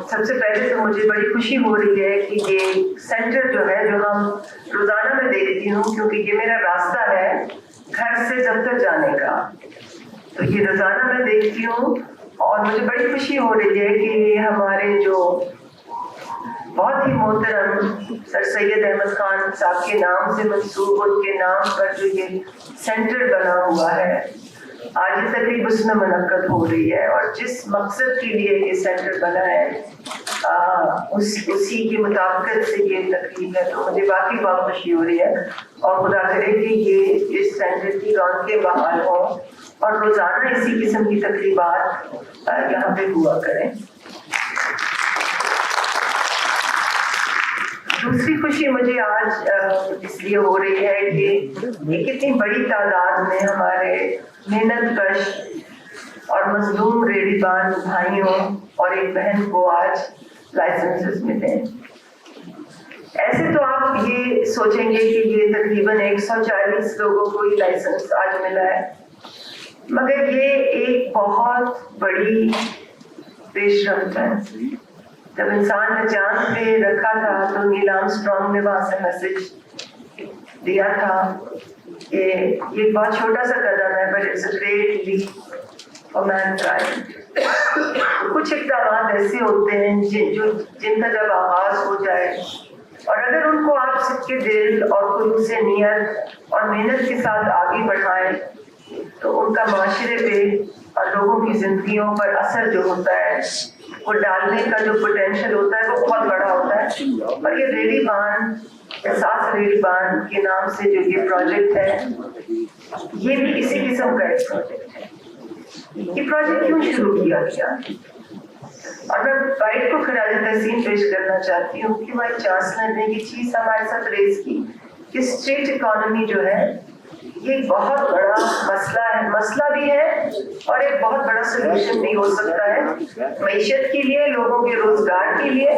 سب سے پہلے تو مجھے بڑی خوشی ہو رہی ہے کہ یہ سینٹر جو ہے جو ہم روزانہ میں دیکھتی ہوں، کیونکہ یہ میرا راستہ ہے گھر سے دفتر جانے کا، تو یہ روزانہ میں دیکھتی ہوں اور مجھے بڑی خوشی ہو رہی ہے کہ ہمارے جو بہت ہی محترم سر سید احمد خان صاحب کے نام سے منسوب ان کے نام پر جو یہ سینٹر بنا ہوا ہے، آج یہ تقریب اس میں منعقد ہو رہی ہے، اور جس مقصد کے لیے یہ سینٹر بنا ہے اسی کی مطابقت سے یہ تقریب ہے، تو مجھے باقی بہت خوشی ہو رہی ہے، اور خدا کرے کہ یہ اس سینٹر کی رونقیں بحال ہوں اور روزانہ اسی قسم کی تقریبات یہاں پہ ہوا کریں۔ دوسری خوشی مجھے آج اس لیے ہو رہی ہے کہ ایک اتنی بڑی تعداد میں ہمارے محنت کش اور مظلوم ریڑھی بان بھائیوں اور ایک بہن کو آج لائسنسز ملے۔ ایسے تو آپ یہ سوچیں گے کہ یہ تقریباً 140 لوگوں کو ہی لائسنس آج ملا ہے، مگر یہ ایک بہت بڑی پیش رفت ہے۔ جب انسان نے چاند پہ رکھا تھا تو نیل آرمسٹرانگ نے وہاں سے میسج دیا تھا کہ یہ بہت چھوٹا سا قدم ہے، but it's a great leap for mankind. کچھ اقدامات ایسے ہوتے ہیں جن کا جب آغاز ہو جائے اور اگر ان کو آپ صدقے دل اور خلوص نیت اور محنت کے ساتھ آگے بڑھائیں تو ان کا معاشرے پہ اور لوگوں کی زندگیوں پر اثر جو ہوتا ہے، وہ ڈالنے کا جو پوٹینشیل ہوتا ہے، وہ بہت بڑا ہوتا ہے۔ اور یہ ریڑھی بان، احساس ریڑھی بان کے نام سے جو یہ پروجیکٹ ہے، یہ بھی اسی قسم کا ایک پروجیکٹ ہے۔ یہ پروجیکٹ کیوں شروع کیا گیا؟ اور میں وائٹ کو خراج تحسین پیش کرنا چاہتی ہوں کہ وائٹ چانسلر نے یہ چیز ہمارے ساتھ ریز کی کہ اسٹریٹ اکانومی جو ہے یہ ایک بہت بڑا مسئلہ بھی ہے اور ایک بہت بڑا سولوشن بھی ہو سکتا ہے معیشت کے لیے، لوگوں کے روزگار کے لیے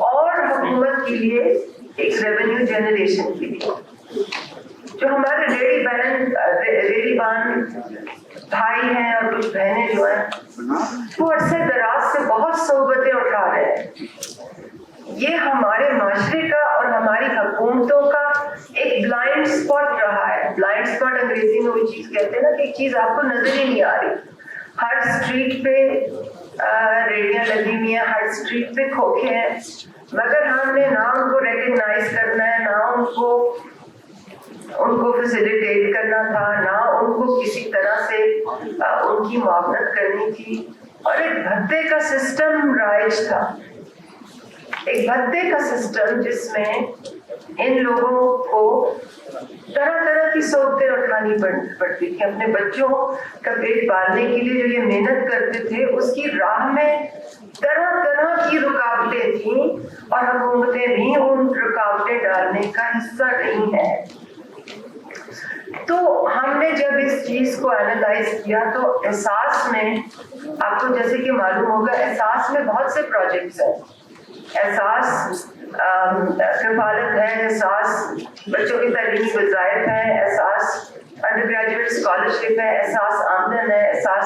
اور حکومت کے لیے ایک ریونیو جنریشن کے لیے۔ جو ہمارے ریڑھی بان بھائی ہیں اور کچھ بہنیں جو ہیں وہ عرصے دراز سے بہت صحبتیں اٹھا رہے ہیں، یہ ہمارے معاشرے کا اور ہماری حکومتوں کا ایک بلائنڈ اسپاٹ رہا ہے۔ بلائنڈ اسپاٹ انگریزی میں وہ چیز کہتے ہیں نا کہ ایک چیز آپ کو نظر ہی نہیں آ رہی۔ ہر اسٹریٹ پہ ریڑیاں لگی ہوئی ہیں، ہر اسٹریٹ پہ کھوکھے ہیں، مگر ہم نے نہ ان کو ریکگنائز کرنا ہے، نہ ان کو فیسیلیٹیٹ کرنا تھا، نہ ان کو کسی طرح سے ان کی معاونت کرنی تھی، اور ایک بھتے کا سسٹم رائج تھا، ایک بھتے کا سسٹم جس میں ان لوگوں کو طرح طرح کی صحبتیں اٹھانی پڑتی تھی۔ اپنے بچوں کا پیٹ پالنے کے لیے جو یہ محنت کرتے تھے، اس کی راہ میں طرح طرح کی رکاوٹیں تھیں اور حکومتیں بھی ان رکاوٹیں ڈالنے کا حصہ نہیں ہیں۔ تو ہم نے جب اس چیز کو اینالائز کیا تو احساس میں، آپ کو جیسے کہ معلوم ہوگا، احساس میں بہت سے پروجیکٹس ہیں۔ احساس کفالت ہے، احساس بچوں کی تعلیمی وظائف ہے، احساس انڈر گریجویٹ اسکالرشپ ہے، احساس آمدن ہے، احساس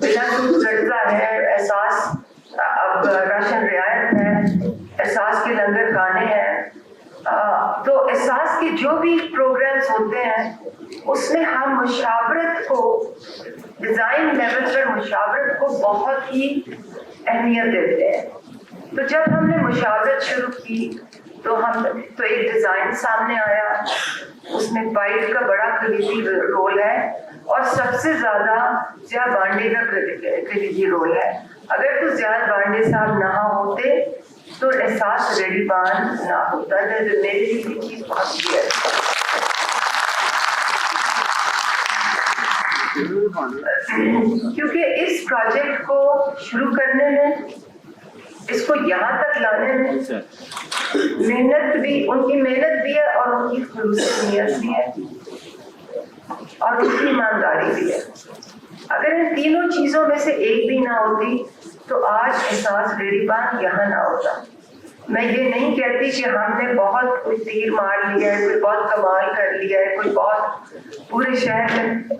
بلا سود قرضہ ہے، احساس اب راشن رعایت ہے، احساس کے لنگر خانے ہیں۔ تو احساس کے جو بھی پروگرامز ہوتے ہیں اس میں ہم مشاورت کو، ڈیزائن لیول پر مشاورت کو بہت ہی اہمیت دیتے ہیں۔ تو جب ہم نے مشاورت شروع کی تو ایک ڈیزائن سامنے آیا، اس میں وائٹ کا بڑا کلیدی رول ہے اور سب سے زیادہ زیا بانڈے کا کلیدی رول ہے۔ اگر تو زیا بانڈے صاحب نہ ہوتے تو احساس ریڑھی بان نہ ہوتا۔ میرے لیے یہ چیز بہت کلیئر ہے، کیونکہ اس پروجیکٹ کو شروع کرنے میں، اس کو یہاں تک لانے میں محنت بھی، ان کی محنت بھی ہے اور ان کی خلوص نیت بھی ہے اور ان کی ایمانداری بھی ہے۔ اگر ان تینوں چیزوں میں سے ایک بھی نہ ہوتی تو آج احساس ریڑھی بان یہاں نہ ہوتا۔ میں یہ نہیں کہتی کہ ہم نے بہت کوئی تیر مار لیا ہے، کوئی بہت کمال کر لیا ہے، کوئی بہت پورے شہر میں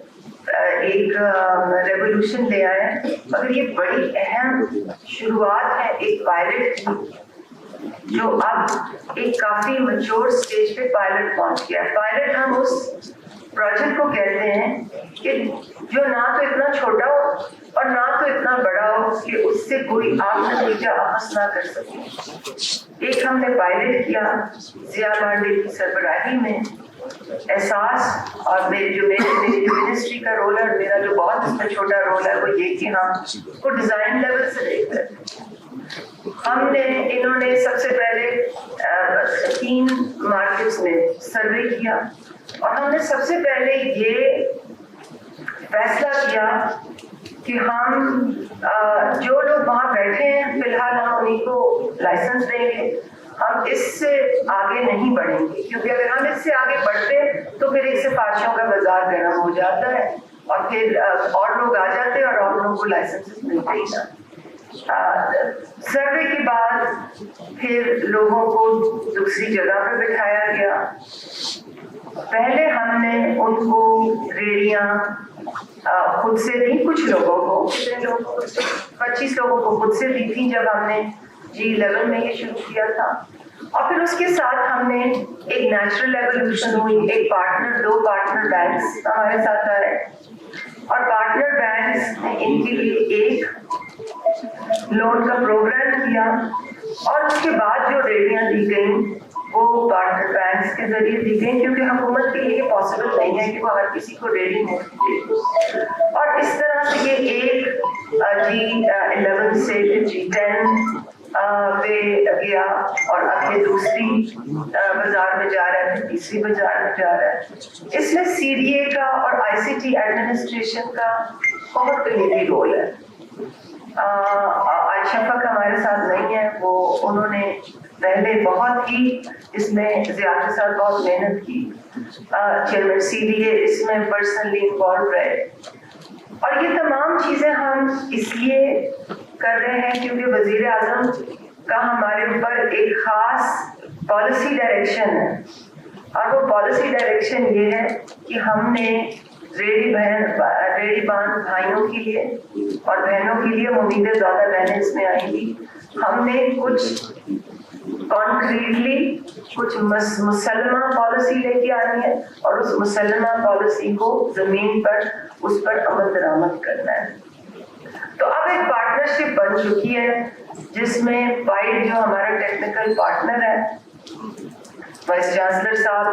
ایک ریولیوشن لے آئے ہیں، مگر یہ بڑی اہم شروعات ہے ایک پائلٹ کی، جو اب ایک کافی میچور سٹیج پہ پائلٹ پہنچ گیا ہے۔ پائلٹ ہم اس پروجیکٹ کو کہتے ہیں کہ جو نہ تو اتنا چھوٹا ہو اور نہ تو اتنا بڑا ہو کہ اس سے کوئی آپ نتیجہ اخذ نہ کر سکے۔ ایک ہم نے پائلٹ کیا ضیاء بانڈے کی سربراہی میں، احساس اور میری جو منسٹری کا رول ہے اور میرا جو بہت اس میں چھوٹا رول ہے وہ یہ کہ ہم اس کو ڈیزائن لیول سے دیکھ رہے ہیں۔ انہوں نے سب سے پہلے 3 مارکیٹس میں سروے کیا اور ہم نے سب سے پہلے یہ فیصلہ کیا کہ ہم جو لوگ وہاں بیٹھے ہیں فی الحال ہم انہیں کو لائسنس دیں گے، ہم اس سے آگے نہیں بڑھیں گے، کیونکہ اگر ہم اس سے آگے بڑھتے تو پھر ایک سفارشوں کا بازار گرم ہو جاتا ہے اور پھر اور لوگ آ جاتے ہیں اور اور لوگوں کو لائسنس ملتے ہی نہ۔ سروے کے بعد پھر لوگوں کو دوسری جگہ پہ بٹھایا گیا۔ پہلے ہم نے ان کو ریڑیاں خود سے دی، کچھ لوگوں کو، کتنے لوگوں کو، 25 لوگوں کو خود سے دی تھی جب ہم نے G11 میں یہ شروع کیا تھا۔ اور پھر اس کے ساتھ ہم نے ایک نیچرل ایولیوشن ہوئی، ایک پارٹنر، 2 پارٹنر بینکس ہمارے ساتھ آئے اور پارٹنر بینکس نے ان کے لیے ایک لون کا پروگرام کیا اور اس کے بعد جو ریڑیاں دی گئیں وہ پارٹنر بینکس کے ذریعے دی گئیں، کیونکہ حکومت کے لیے پاسبل نہیں ہے کہ وہ ہر کسی کو ریڑی مفت دے۔ اور اس طرح سے یہ ایک G11 سے G10 پہ گیا اور اب یہ دوسری بازار میں جا رہا ہے، تیسری بازار میں جا رہا ہے۔ اس میں CDA کا اور ICT ایڈمنسٹریشن کا بہت کلیدی رول ہے۔ آج شفق ہمارے ساتھ نہیں ہے، انہوں نے پہلے بہت ہی اس میں ضیاء کے ساتھ بہت محنت کی، چیئرمین CDA اس میں پرسنلی انوالو رہے، اور یہ تمام چیزیں ہم اس لیے کر رہے ہیں کیونکہ وزیر اعظم کا ہمارے اوپر ایک خاص پالیسی ڈائریکشن ہے، اور وہ پالیسی ڈائریکشن یہ ہے کہ ہم نے ریڑی باندھ بھائیوں کے لیے اور بہنوں کے لیے، امید ہے زیادہ بہنیں اس میں آئیں گی، ہم نے کچھ کانکریٹلی کچھ مسلمہ پالیسی لے کے آنی ہے اور اس مسلمہ پالیسی کو زمین پر اس پر عمل درآمد کرنا ہے۔ تو اب ایک پارٹنرشپ بن چکی ہے جس میں پائٹ جو ہمارا ٹیکنیکل پارٹنر ہے، وائس چانسلر صاحب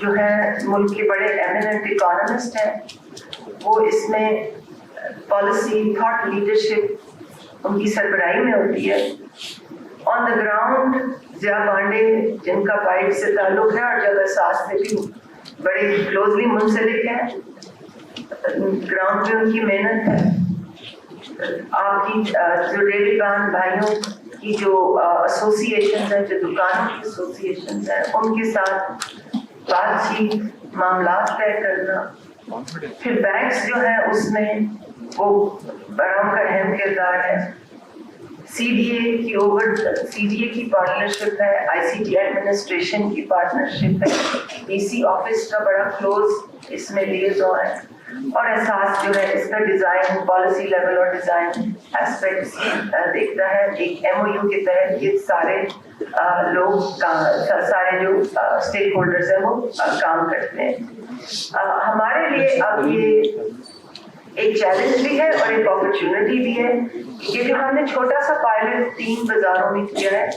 جو ہیں ملک کے بڑے ایمیننٹ اکانومسٹ ہیں، وہ اس میں پالیسی تھاٹ لیڈرشپ ان کی سربراہی میں ہوتی ہے۔ آن دا گراؤنڈ ضیاء بانڈے جن کا پائٹ سے تعلق ہے اور جب احساس سے بھی بڑے کلوزلی منسلک ہیں، گراؤنڈ پہ ان کی محنت ہے۔ آپ کی جو ریڑی باندھ بھائیوں کی جو ایسوسیشن ہیں، جو دکانوں کی ایسوسیشن ہیں، ان کے ساتھ بات چیت، معاملات طے کرنا، پھر بینکس جو ہیں اس میں وہ بڑا کا اہم کردار ہے۔ CDA کی پارٹنرشپ ہے، ICT ایڈمنسٹریشن کی پارٹنرشپ ہے، DC آفس کا بڑا کلوز اس میں لیزون ہے، اور احساس جو ہے اس کا ڈیزائن پالیسی لیول اور ڈیزائن ایسپیکٹس دیکھتا ہے۔ ایک MOU کے تحت یہ سارے لوگ سارے جو اسٹیک ہولڈرز ہیں وہ کام کرتے ہیں۔ ہمارے لیے اب یہ ایک چیلنج بھی ہے اور ایک اپرچونٹی بھی ہے۔ یہ جو ہم نے چھوٹا سا پائلٹ 3 بازاروں میں کیا ہے،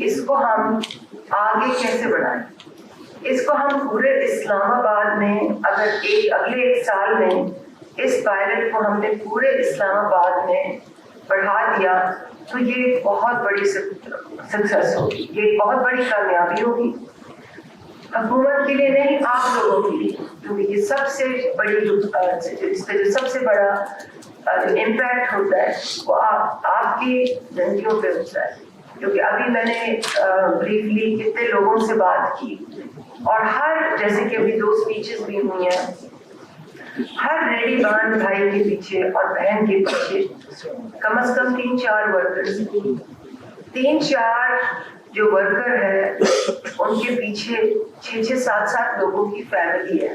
اس کو ہم آگے کیسے بڑھائیں؟ اس کو ہم پورے اسلام آباد میں اگر اگلے 1 سال میں اس پائلٹ کو ہم نے پورے اسلام آباد میں بڑھا دیا تو یہ بہت بڑی سکسیس ہوگی، یہ بہت بڑی کامیابی ہوگی، حکومت کے لیے نہیں، آپ لوگوں کے لیے، کیونکہ یہ سب سے بڑی اس کا جو سب سے بڑا امپیکٹ ہوتا ہے وہ آپ کی زندگیوں پہ ہوتا ہے۔ کیونکہ ابھی میں نے بریفلی کتنے لوگوں سے بات کی اور جیسے کہ ابھی 2 اسپیچز بھی ہوئی ہیں، ہر ریڑی باندھ بھائی کے پیچھے اور بہن کے پیچھے کم از کم 3-4 ورکرز، 3-4 جو ورکر ہے ان کے پیچھے 6-7 لوگوں کی فیملی ہے۔